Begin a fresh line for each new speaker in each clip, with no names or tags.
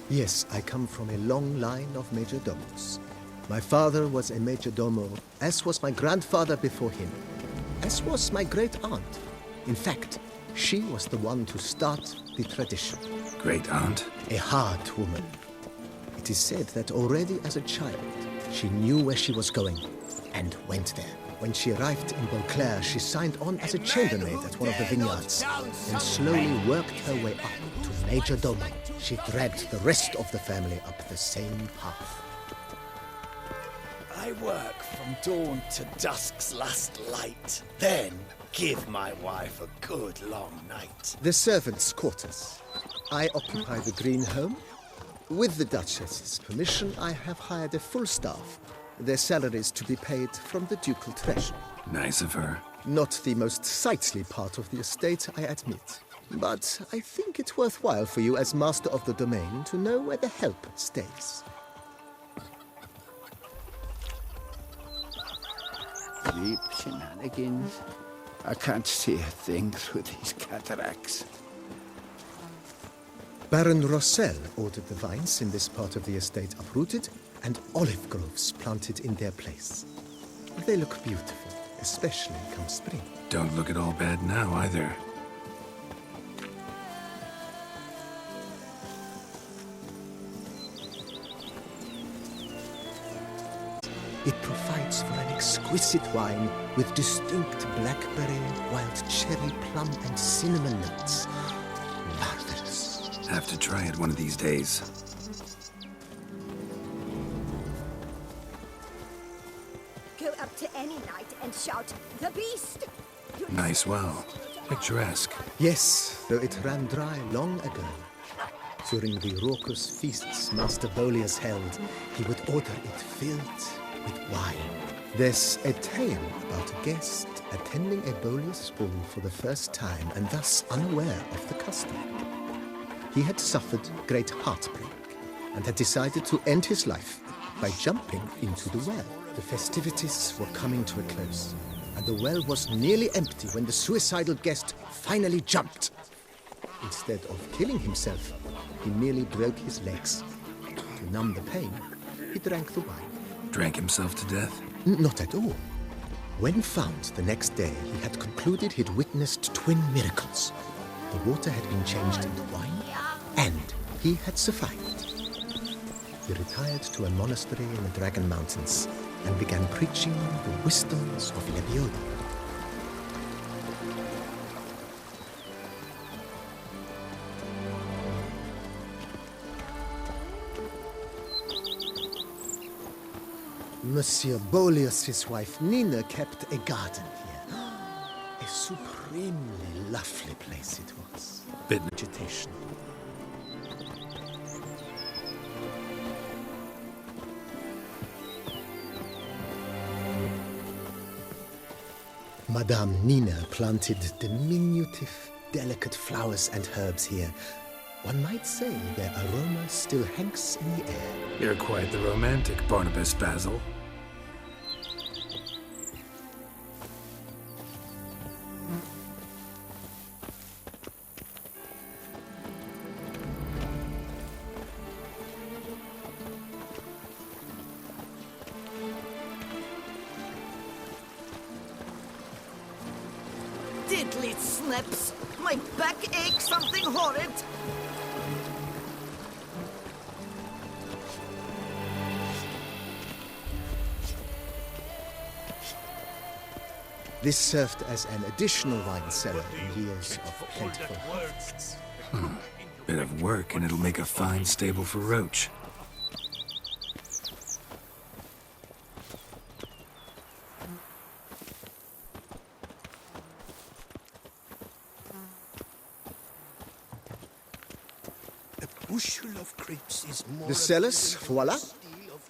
Yes, I come from a long line of majordomos. My father was a majordomo, as was my grandfather before him, as was my great-aunt. In fact, she was the one to start the tradition.
Great-aunt?
A hard woman. It is said that already as a child, she knew where she was going and went there. When she arrived in Beauclair, she signed on as a chambermaid at one of the vineyards and slowly worked her way up to majordomo. She dragged the rest of the family up the same path.
I work from dawn to dusk's last light. Then give my wife a good long night.
The servants' quarters. I occupy the green home. With the Duchess's permission, I have hired a full staff. Their salaries to be paid from the ducal treasure.
Nice of her.
Not the most sightly part of the estate, I admit. But I think it's worthwhile for you as master of the domain to know where the help stays.
Sleep shenanigans. I can't see a thing through these cataracts.
Baron Rossel ordered the vines in this part of the estate uprooted and olive groves planted in their place. They look beautiful, especially come spring.
Don't look at all bad now, either.
It provides for an exquisite wine with distinct blackberry, wild cherry, plum, and cinnamon notes. Marvelous.
Have to try it one of these days.
Go up to any knight and shout, "The beast!"
Nice well. Picturesque.
Yes, though it ran dry long ago. During the raucous feasts Master Bolius held, he would order it filled with wine. There's a tale about a guest attending a Bolius ball for the first time and thus unaware of the custom. He had suffered great heartbreak and had decided to end his life by jumping into the well. The festivities were coming to a close, and the well was nearly empty when the suicidal guest finally jumped. Instead of killing himself, he merely broke his legs. To numb the pain, he drank the wine.
Drank himself to death?
Not at all. When found the next day, he had concluded he'd witnessed twin miracles. The water had been changed into wine, and he had survived. He retired to a monastery in the Dragon Mountains and began preaching the wisdoms of Lebioda. Monsieur Bolius' wife Nina kept a garden here. A supremely lovely place it was. Vegetation. Madame Nina planted diminutive, delicate flowers and herbs here. One might say their aroma still hangs in the air.
You're quite the romantic, Barnabas Basil.
Diddly snips! My back aches something horrid!
This served as an additional wine cellar in years of plentiful harvests.
Bit of work and it'll make a fine stable for Roach.
A bushel of grapes is more.
The cellars, voila.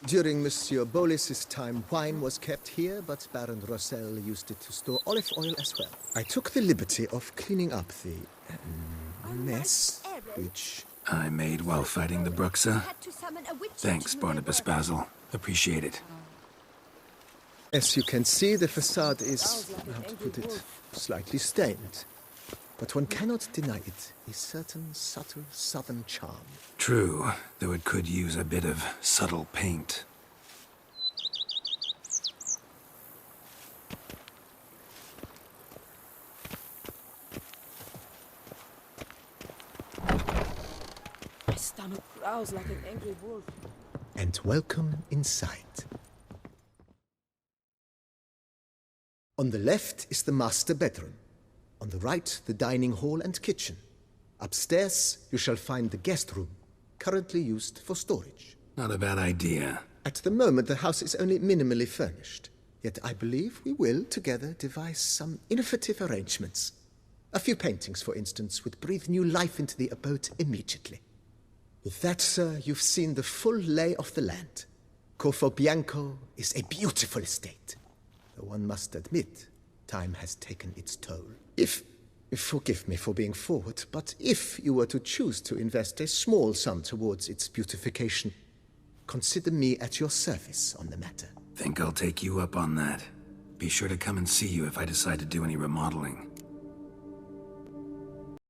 During Monsieur Bolis's time, wine was kept here, but Baron Rossel used it to store olive oil as well. I took the liberty of cleaning up the mess, which...
I made while fighting the Bruxa. Thanks, Barnabas Basil. Appreciate it.
As you can see, the facade is, how to put it, slightly stained. but one cannot deny it a certain subtle southern charm.
True, though it could use a bit of subtle paint.
My stomach growls like an angry wolf.
And welcome inside. On the left is the master bedroom. On the right, the dining hall and kitchen. Upstairs, you shall find the guest room, currently used for storage.
Not a bad idea.
At the moment, the house is only minimally furnished. Yet I believe we will, together, devise some innovative arrangements. A few paintings, for instance, would breathe new life into the abode immediately. With that, sir, you've seen the full lay of the land. Corvo Bianco is a beautiful estate. Though one must admit, time has taken its toll. Forgive me for being forward, but if you were to choose to invest a small sum towards its beautification, consider me at your service on the matter.
Think I'll take you up on that. Be sure to come and see you if I decide to do any remodeling.